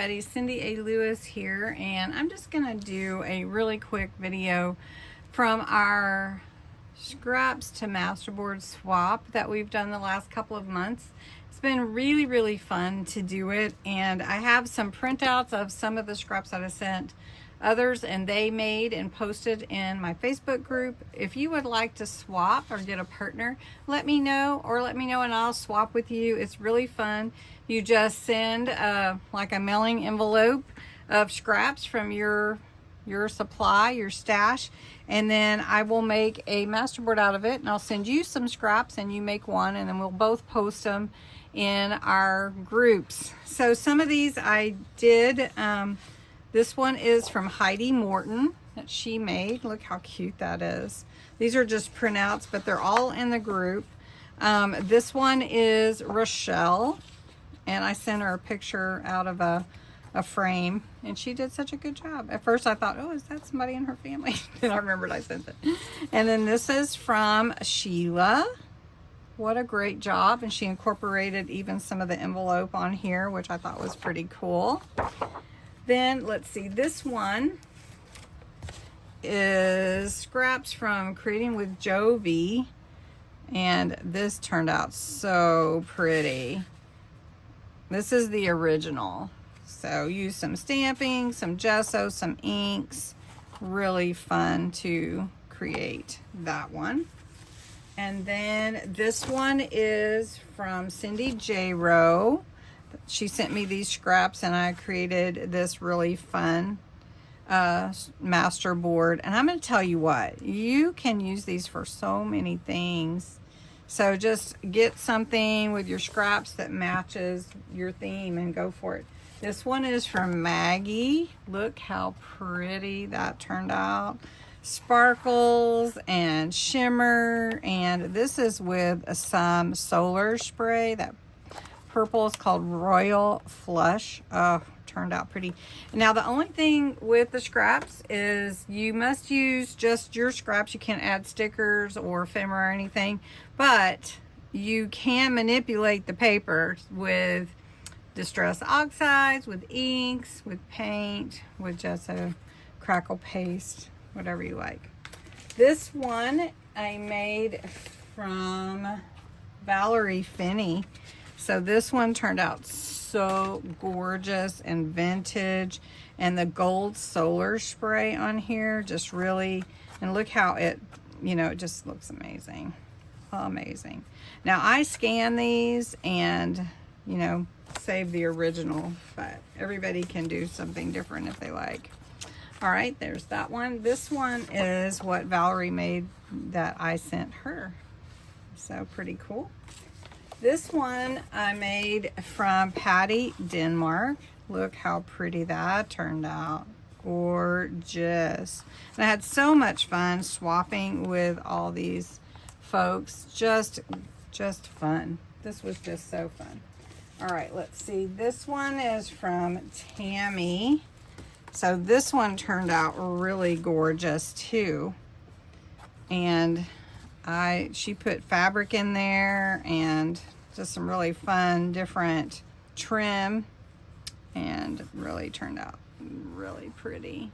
everybody, Cindy A. Lewis here, and I'm just gonna do a really quick video from our scraps to masterboard swap that we've done the last couple of months. It's been really fun to do it, and I have some printouts of some of the scraps that I sent others and they made and posted in my Facebook group. If you would like to swap or get a partner, let me know, and I'll swap with you. It's really fun. You just send like a mailing envelope of scraps from your supply, your stash, and then I will make a masterboard out of it, and I'll send you some scraps and you make one, and then we'll both post them in our groups. So some of these I did, this one is from Heidi Morton that she made. Look how cute that is. These are just printouts, but they're all in the group. This one is Rochelle, and I sent her a picture out of a frame, and she did such a good job. At first I thought, oh, is that somebody in her family? Then I remembered I sent it. And then this is from Sheila. What a great job. And she incorporated even some of the envelope on here, which I thought was pretty cool. Then let's see, this one is scraps from Creating with Jovi, and this turned out so pretty. This is the original. So use some stamping, some gesso, some inks. Really fun to create that one. And then this one is from Cindy J. Rowe. She sent me these scraps, and I created this really fun masterboard. And I'm going to tell you what, you can use these for so many things. So just get something with your scraps that matches your theme and go for it. This one is from Maggie. Look how pretty that turned out. Sparkles and shimmer, and this is with some solar spray. That purple is called Royal Flush. Oh, turned out pretty. Now the only thing with the scraps is you must use just your scraps. You can't add stickers or ephemera or anything, but you can manipulate the paper with distress oxides, with inks, with paint, with gesso, crackle paste, whatever you like. This one I made from Valerie Finney. So this one turned out so gorgeous and vintage, and the gold solar spray on here just really, and look how it, it just looks amazing. Amazing. Now I scan these and, save the original, but everybody can do something different if they like. All right, there's that one. This one is what Valerie made that I sent her. So pretty cool. This one I made from Patty, Denmark. Look how pretty that turned out. Gorgeous. And I had so much fun swapping with all these folks. Just fun. This was just so fun. All right, let's see. This one is from Tammy. So this one turned out really gorgeous too. And she put fabric in there and just some really fun different trim, and really turned out really pretty.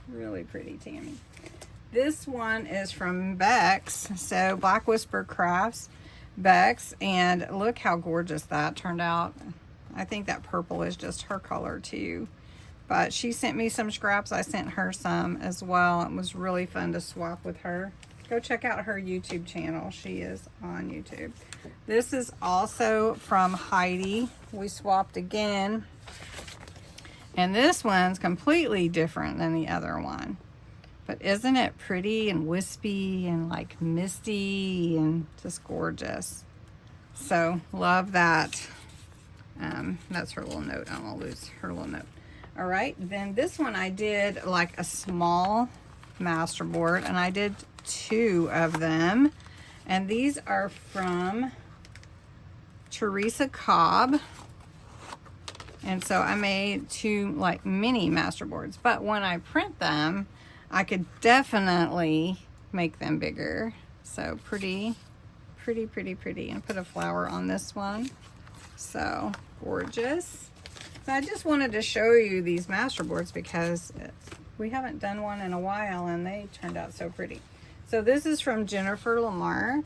Really pretty, Tammy. This one is from Bex. So Black Whisper Crafts, Bex, and look how gorgeous that turned out. I think that purple is just her color too. But she sent me some scraps. I sent her some as well. It was really fun to swap with her. Go check out her YouTube channel. She is on YouTube. This is also from Heidi. We swapped again. And this one's completely different than the other one. But isn't it pretty and wispy and like misty and just gorgeous? So love that. That's her little note. I don't want to lose her little note. All right, then this one I did like a small masterboard, and I did 2 of them, and these are from Teresa Cobb. And so I made 2 like mini masterboards, but when I print them I could definitely make them bigger. So pretty, and put a flower on this one. So gorgeous. So I just wanted to show you these Masterboards because we haven't done one in a while and they turned out so pretty. So this is from Jennifer Lamar,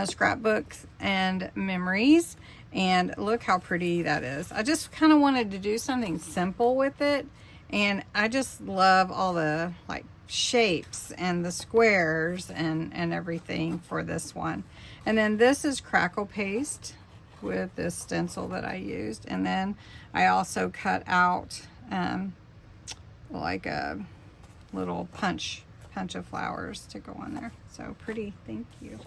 Scrapbooks and Memories. And look how pretty that is. I just kind of wanted to do something simple with it. And I just love all the like shapes and the squares and everything for this one. And then this is crackle paste with this stencil that I used. And then I also cut out like a little punch of flowers to go on there. So pretty, thank you.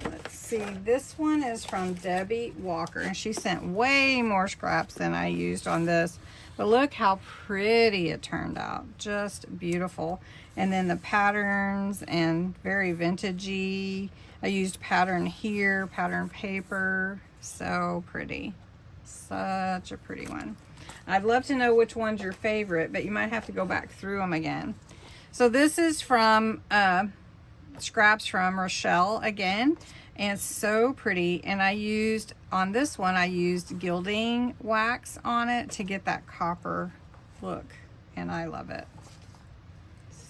Let's see, this one is from Debbie Walker, and she sent way more scraps than I used on this. But look how pretty it turned out. Just beautiful. And then the patterns and very vintagey. I used pattern here, pattern paper. So pretty. Such a pretty one. I'd love to know which one's your favorite, but you might have to go back through them again. So this is from scraps from Rochelle again, and so pretty. And I used on this one, I used gilding wax on it to get that copper look, and I love it.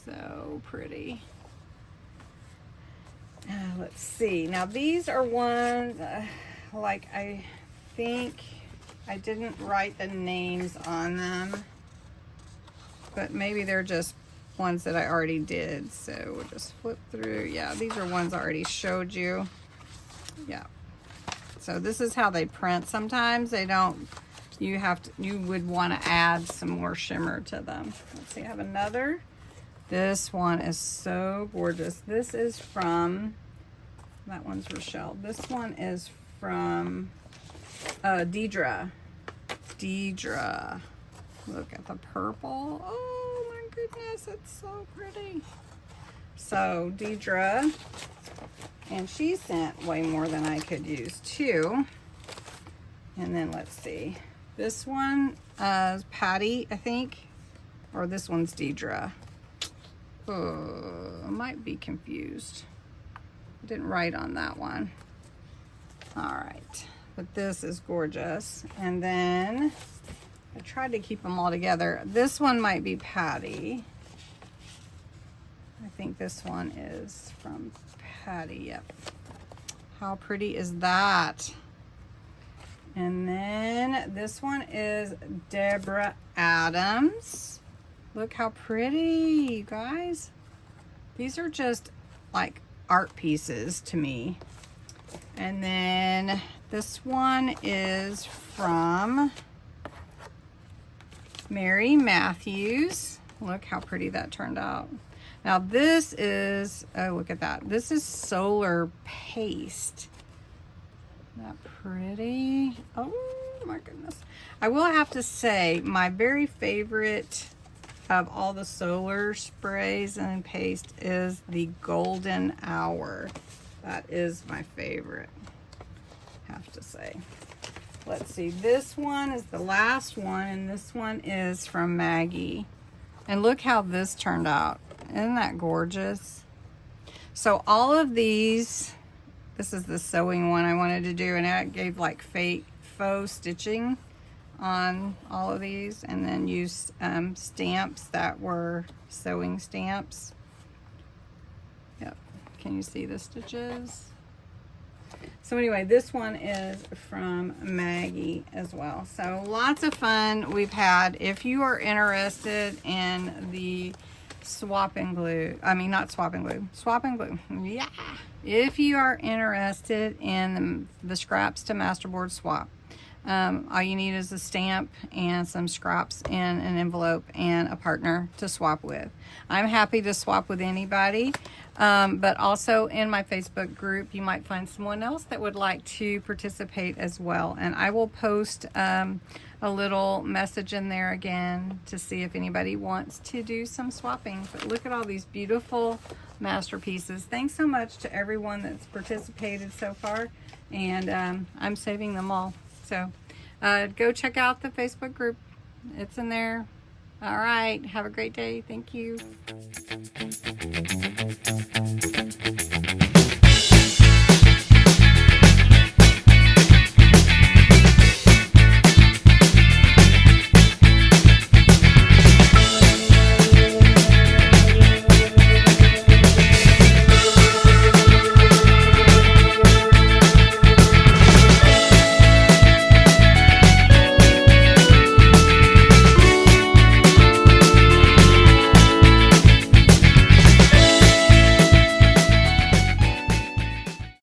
So pretty. Let's see, now these are ones like I think I didn't write the names on them, but maybe they're just ones that I already did. So we'll just flip through. Yeah, these are ones I already showed you. Yeah. So this is how they print. Sometimes they don't, you would want to add some more shimmer to them. Let's see, I have another. This one is so gorgeous. This is from, that one's Rochelle. This one is from Deidre. Deidre. Look at the purple. Oh my goodness, it's so pretty. So Deidre, and she sent way more than I could use too. And then let's see, this one is Patty, I think, or this one's Deidre. Oh, I might be confused. I didn't write on that one. All right, but this is gorgeous. And then I tried to keep them all together. This one might be Patty. I think this one is from Patty, yep. How pretty is that? And then this one is Deborah Adams. Look how pretty, you guys. These are just like art pieces to me. And then this one is from Mary Matthews. Look how pretty that turned out. Now this is, oh look at that. This is solar paste. Isn't that pretty? Oh my goodness. I will have to say my very favorite of all the solar sprays and paste is the Golden Hour. That is my favorite, I have to say. Let's see, this one is the last one, and this one is from Maggie. And look how this turned out. Isn't that gorgeous? So all of these, this is the sewing one I wanted to do, and I gave like faux stitching on all of these, and then used stamps that were sewing stamps. Yep, can you see the stitches? So anyway, this one is from Maggie as well. So lots of fun we've had. If you are interested in the swap and glue, I mean not swap and glue, swap and glue, yeah. If you are interested in the scraps to Masterboard swap, all you need is a stamp and some scraps in an envelope and a partner to swap with. I'm happy to swap with anybody, but also in my Facebook group you might find someone else that would like to participate as well, and I will post a little message in there again to see if anybody wants to do some swapping. But look at all these beautiful masterpieces. Thanks so much to everyone that's participated so far, and I'm saving them all. So go check out the Facebook group. It's in there. All right. Have a great day. Thank you.